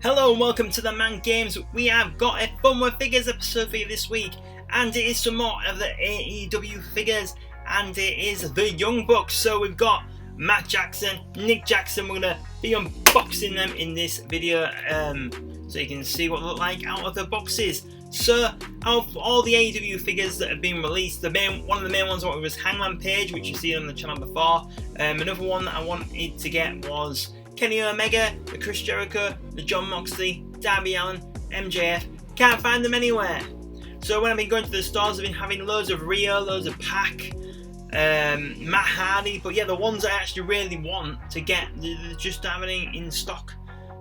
Hello and welcome to TheMan Games. We have got a Fun with Figures episode for you this week, and it is some more of the AEW figures, and it is the Young Bucks. So we've got Matt Jackson, Nick Jackson. We're going to be unboxing them in this video, so you can see what they look like out of the boxes. So, out of all the AEW figures that have been released, one of the main ones I wanted was Hangman Page, which you've seen on the channel before. Another one that I wanted to get was Kenny Omega, the Chris Jericho, the John Moxley, Darby Allin, MJF. Can't find them anywhere. So when I've been going to the stores, I've been having loads of Rio, loads of Pac, Matt Hardy, but yeah, the ones I actually really want to get, they're just not having in stock.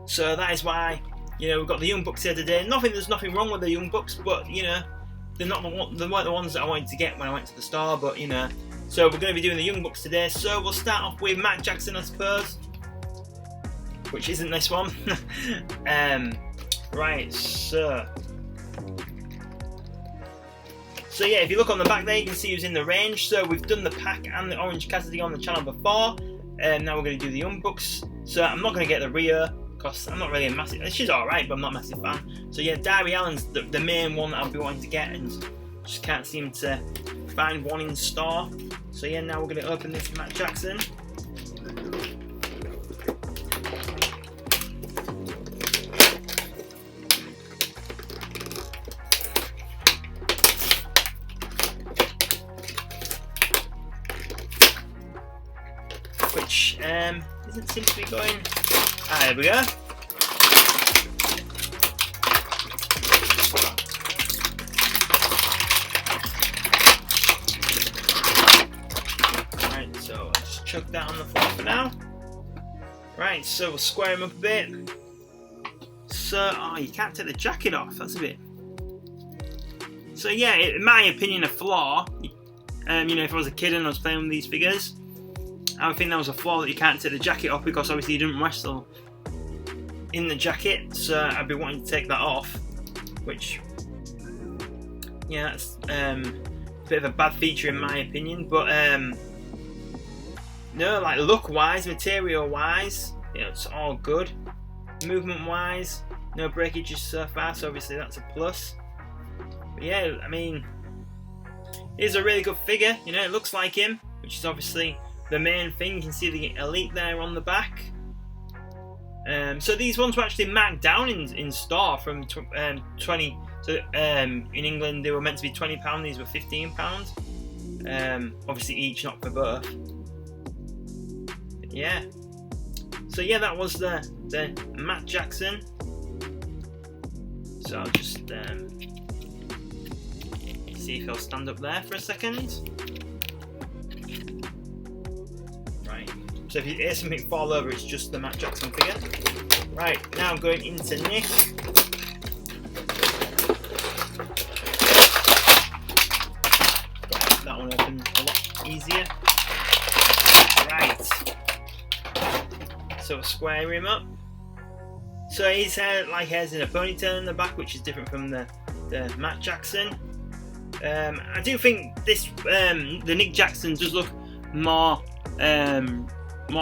So that is why, we've got the Young Bucks here today. There's nothing wrong with the Young Bucks, but they weren't the ones that I wanted to get when I went to the store. But so we're going to be doing the Young Bucks today. So we'll start off with Matt Jackson, I suppose, which isn't this one. Right, so yeah, if you look on the back there, you can see who's in the range. So we've done the Pac and the Orange Cassidy on the channel before, and now we're going to do the Young Bucks. So I'm not going to get the Rhea, because I'm not really a massive, she's alright, but I'm not a massive fan. So yeah, Darby Allin's the main one that I'll be wanting to get, and just can't seem to find one in store. So yeah, now we're going to open this Matt Jackson. Which doesn't seem to be going. There we go. Right, so I'll just chuck that on the floor for now. Right, so we'll square him up a bit. So, you can't take the jacket off, that's a bit. So yeah, in my opinion, a flaw. If I was a kid and I was playing with these figures, I would think that was a flaw that you can't take the jacket off, because obviously you didn't wrestle in the jacket, so I'd be wanting to take that off, which, yeah, that's a bit of a bad feature in my opinion. But no, like look wise, material wise, it's all good. Movement wise, no breakages so far, so obviously that's a plus. But yeah, I mean, he's a really good figure, it looks like him, which is obviously the main thing. You can see the Elite there on the back. So these ones were actually marked down in store from 20. So in England they were meant to be £20. These were £15. Obviously each, not for both. But yeah. So yeah, that was the Matt Jackson. So I'll just see if he'll stand up there for a second. So if you hear something fall over, it's just the Matt Jackson figure. Right, now I'm going into Nick. That one opened a lot easier. Right. So we'll square him up. So his hair has in a ponytail in the back, which is different from the Matt Jackson. I do think this the Nick Jackson does look more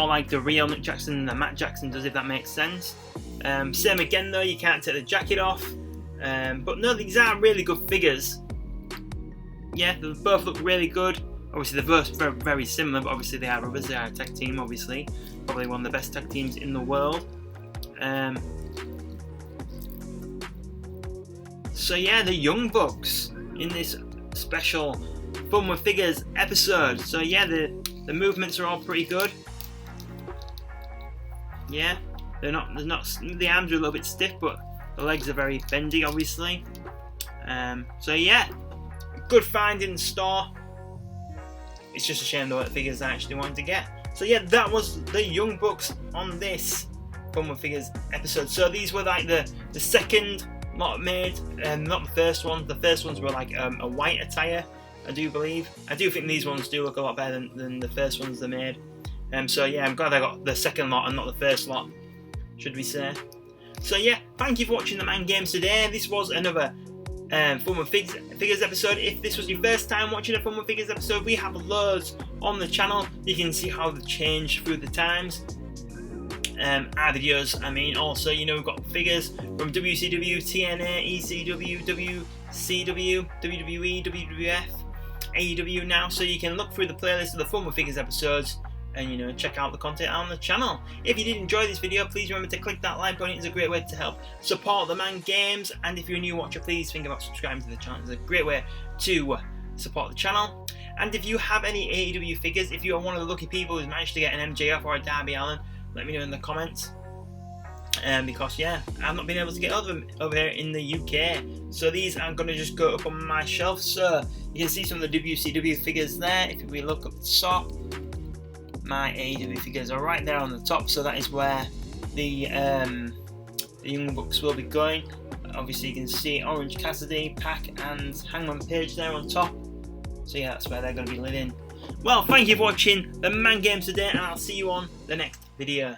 like the real Nick Jackson than the Matt Jackson does, if that makes sense. Same again though, you can't take the jacket off. But no, these are really good figures. Yeah, they both look really good. Obviously they're both very, very similar, but obviously they are brothers, they are a tag team, obviously. Probably one of the best tag teams in the world. So yeah, the Young Bucks in this special Fun with Figures episode. So yeah, the movements are all pretty good. Yeah, the arms are a little bit stiff, but the legs are very bendy, obviously. So yeah, good find in the store. It's just a shame though the figures I actually wanted to get. So yeah, that was the Young Bucks on this Fun with Figures episode. So these were like the second lot made, not the first ones. The first ones were like a white attire, I do believe. I do think these ones do look a lot better than the first ones they made. So yeah, I'm glad I got the second lot and not the first lot, should we say. So yeah, thank you for watching TheMan Games today. This was another Fun with Figures episode. If this was your first time watching a Fun with Figures episode, we have loads on the channel. You can see how they've changed through the times. our videos. I mean, also, you know, we've got figures from WCW, TNA, ECW, WCW, WWE, WWF, AEW now, so you can look through the playlist of the Fun with Figures episodes and, you know, check out the content on the channel. If you did enjoy this video, please remember to click that like button. It's a great way to help support TheMan Games, and if you're a new watcher, please think about subscribing to the channel. It's a great way to support the channel. And if you have any AEW figures, if you are one of the lucky people who's managed to get an MJF or a Darby Allin, let me know in the comments. Because yeah, I've not been able to get over here in the UK, so these are going to just go up on my shelf. So you can see some of the WCW figures there. If we look up the top, my AEW figures are right there on the top, so that is where the Young Bucks will be going. Obviously you can see Orange Cassidy, Pac and Hangman Page there on top, so yeah, that's where they're going to be living. Well, thank you for watching TheMan Games today, and I'll see you on the next video.